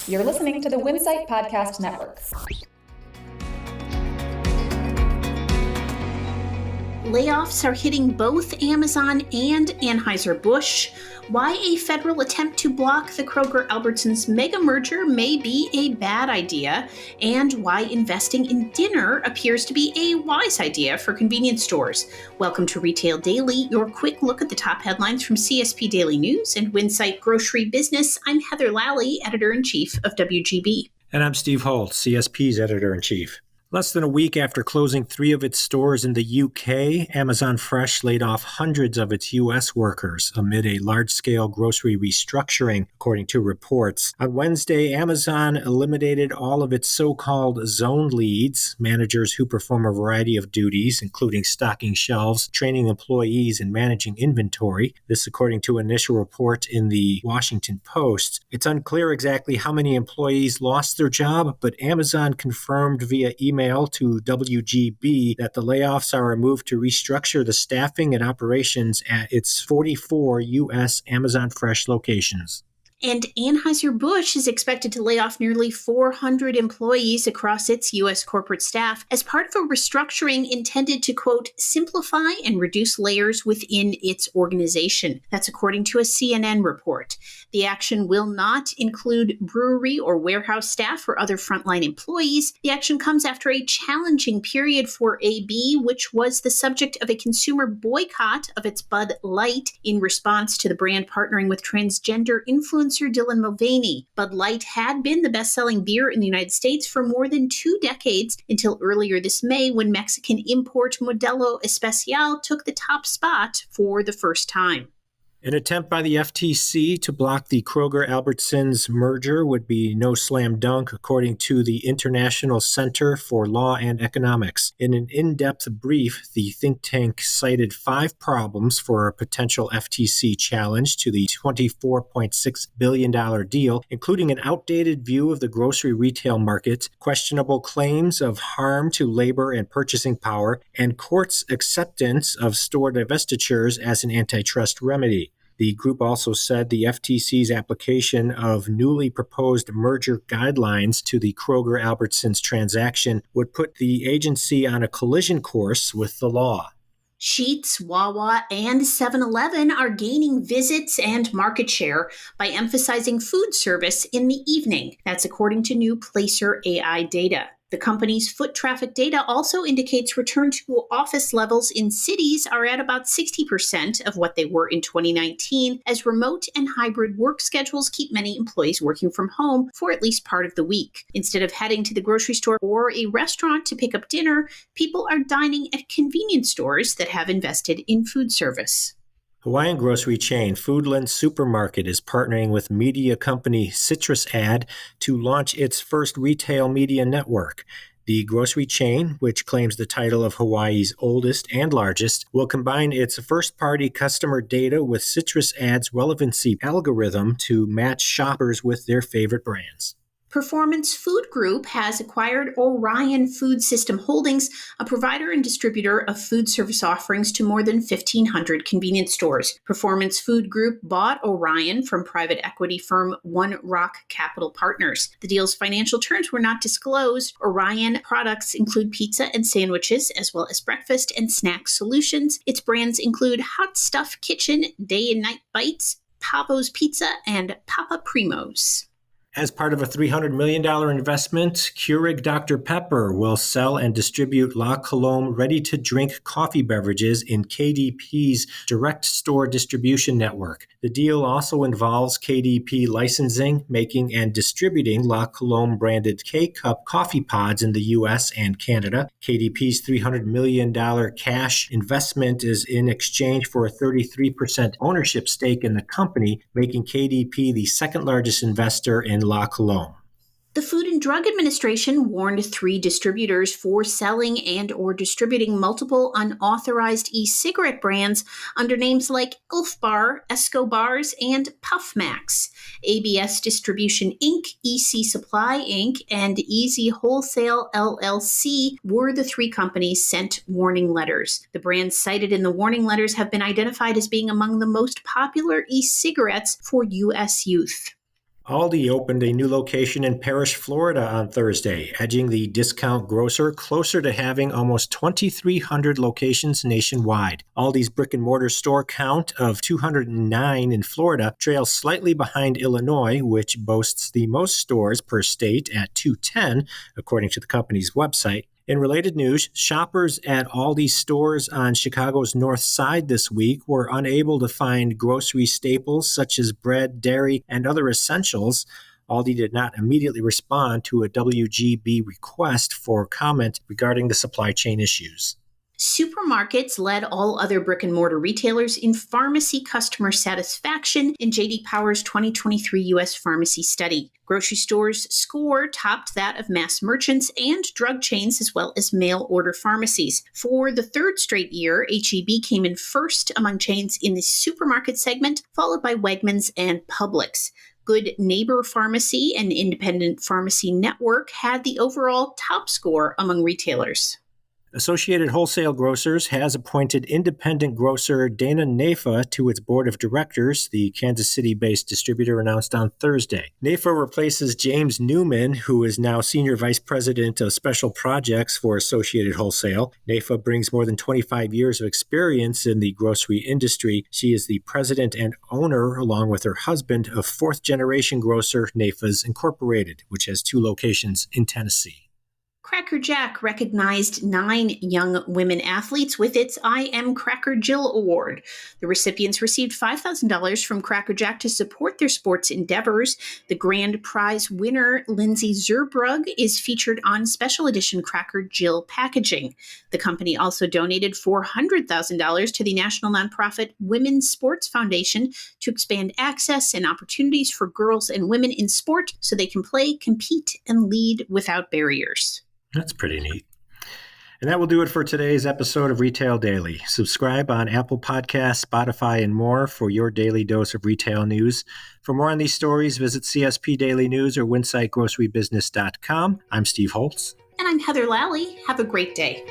You're listening to the Winsight Podcast Network. Layoffs are hitting both Amazon and Anheuser-Busch. Why a federal attempt to block the Kroger-Albertsons mega merger may be a bad idea, and why investing in dinner appears to be a wise idea for convenience stores. Welcome to Retail Daily, your quick look at the top headlines from CSP Daily News and Winsight Grocery Business. I'm Heather Lally, Editor-in-Chief of WGB. And I'm Steve Holt, CSP's Editor-in-Chief. Less than a week after closing 3 of its stores in the UK, Amazon Fresh laid off hundreds of its U.S. workers amid a large-scale grocery restructuring, according to reports. On Wednesday, Amazon eliminated all of its so-called zone leads, managers who perform a variety of duties, including stocking shelves, training employees, and managing inventory. This according to an initial report in the Washington Post. It's unclear exactly how many employees lost their job, but Amazon confirmed via email to WGB that the layoffs are a move to restructure the staffing and operations at its 44 U.S. Amazon Fresh locations. And Anheuser-Busch is expected to lay off nearly 400 employees across its U.S. corporate staff as part of a restructuring intended to, quote, simplify and reduce layers within its organization. That's according to a CNN report. The action will not include brewery or warehouse staff or other frontline employees. The action comes after a challenging period for AB, which was the subject of a consumer boycott of its Bud Light in response to the brand partnering with transgender influencer Dylan Mulvaney. Bud Light had been the best-selling beer in the United States for more than 2 decades until earlier this May when Mexican import Modelo Especial took the top spot for the first time. An attempt by the FTC to block the Kroger-Albertsons merger would be no slam dunk, according to the International Center for Law and Economics. In an in-depth brief, the think tank cited 5 problems for a potential FTC challenge to the $24.6 billion deal, including an outdated view of the grocery retail market, questionable claims of harm to labor and purchasing power, and courts' acceptance of store divestitures as an antitrust remedy. The group also said the FTC's application of newly proposed merger guidelines to the Kroger-Albertsons transaction would put the agency on a collision course with the law. Sheetz, Wawa, and 7-Eleven are gaining visits and market share by emphasizing food service in the evening. That's according to new Placer AI data. The company's foot traffic data also indicates return to office levels in cities are at about 60% of what they were in 2019, as remote and hybrid work schedules keep many employees working from home for at least part of the week. Instead of heading to the grocery store or a restaurant to pick up dinner, people are dining at convenience stores that have invested in food service. Hawaiian grocery chain Foodland Supermarket is partnering with media company CitrusAd to launch its first retail media network. The grocery chain, which claims the title of Hawaii's oldest and largest, will combine its first-party customer data with CitrusAd's relevancy algorithm to match shoppers with their favorite brands. Performance Food Group has acquired Orion Food System Holdings, a provider and distributor of food service offerings to more than 1,500 convenience stores. Performance Food Group bought Orion from private equity firm One Rock Capital Partners. The deal's financial terms were not disclosed. Orion products include pizza and sandwiches, as well as breakfast and snack solutions. Its brands include Hot Stuff Kitchen, Day and Night Bites, Pavo's Pizza, and Papa Primo's. As part of a $300 million investment, Keurig Dr. Pepper will sell and distribute La Colombe ready-to-drink coffee beverages in KDP's direct store distribution network. The deal also involves KDP licensing, making, and distributing La Colombe branded K-Cup coffee pods in the U.S. and Canada. KDP's $300 million cash investment is in exchange for a 33% ownership stake in the company, making KDP the second largest investor in La Colombe. The Food and Drug Administration warned 3 distributors for selling and or distributing multiple unauthorized e-cigarette brands under names like Elf Bar, Escobars, and Puff Max. ABS Distribution Inc., EC Supply Inc., and Easy Wholesale LLC were the 3 companies sent warning letters. The brands cited in the warning letters have been identified as being among the most popular e-cigarettes for U.S. youth. Aldi opened a new location in Parrish, Florida on Thursday, edging the discount grocer closer to having almost 2,300 locations nationwide. Aldi's brick-and-mortar store count of 209 in Florida trails slightly behind Illinois, which boasts the most stores per state at 210, according to the company's website. In related news, shoppers at Aldi stores on Chicago's North Side this week were unable to find grocery staples such as bread, dairy, and other essentials. Aldi did not immediately respond to a WGB request for comment regarding the supply chain issues. Supermarkets led all other brick-and-mortar retailers in pharmacy customer satisfaction in J.D. Power's 2023 U.S. Pharmacy Study. Grocery stores' score topped that of mass merchants and drug chains, as well as mail-order pharmacies. For the third straight year, H-E-B came in first among chains in the supermarket segment, followed by Wegmans and Publix. Good Neighbor Pharmacy and Independent Pharmacy Network had the overall top score among retailers. Associated Wholesale Grocers has appointed independent grocer Dana Nafa to its board of directors, the Kansas City-based distributor announced on Thursday. Nafa replaces James Newman, who is now Senior Vice President of Special Projects for Associated Wholesale. Nafa brings more than 25 years of experience in the grocery industry. She is the president and owner, along with her husband, of fourth-generation grocer Nafa's Incorporated, which has 2 locations in Tennessee. Cracker Jack recognized 9 young women athletes with its I Am Cracker Jill Award. The recipients received $5,000 from Cracker Jack to support their sports endeavors. The grand prize winner, Lindsay Zerbrug, is featured on special edition Cracker Jill packaging. The company also donated $400,000 to the national nonprofit Women's Sports Foundation to expand access and opportunities for girls and women in sport so they can play, compete, and lead without barriers. That's pretty neat. And that will do it for today's episode of Retail Daily. Subscribe on Apple Podcasts, Spotify, and more for your daily dose of retail news. For more on these stories, visit CSP Daily News or winsightgrocerybusiness.com. I'm Steve Holtz. And I'm Heather Lally. Have a great day.